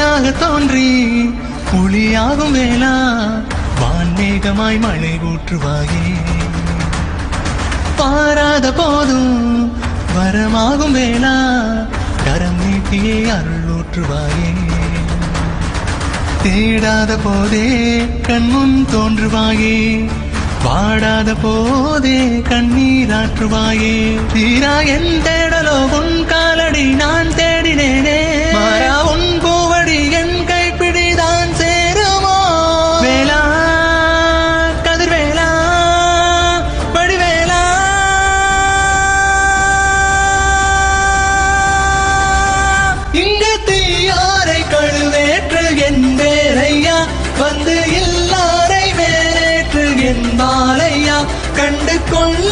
ஒளியாக தோன்றி ஒளியாகும் வேளா வான்மேகமாய் மழை ஊற்றுவாயே பாராத போதும் வரமாகும் வேளா கரம் நீட்டியே அருள் ஊற்றுவாயே தேடாத போதே கண்முன் தோன்றுவாயே வாடாத போதே கண்ணீராற்றுவாயே தீரா என் தேடலோ உன் காலடி நான் தேடினேனே மாறா உன் பூவடி என் கைப்பிடிதான் சேருமோ வேளா கதிர்வேளா வடிவேலா இங்க தீயாரை கழுவேற்று என் வேலையா வந்து எல்லாரை மேலேற்று என் மாலையா கண்டு கொள்ள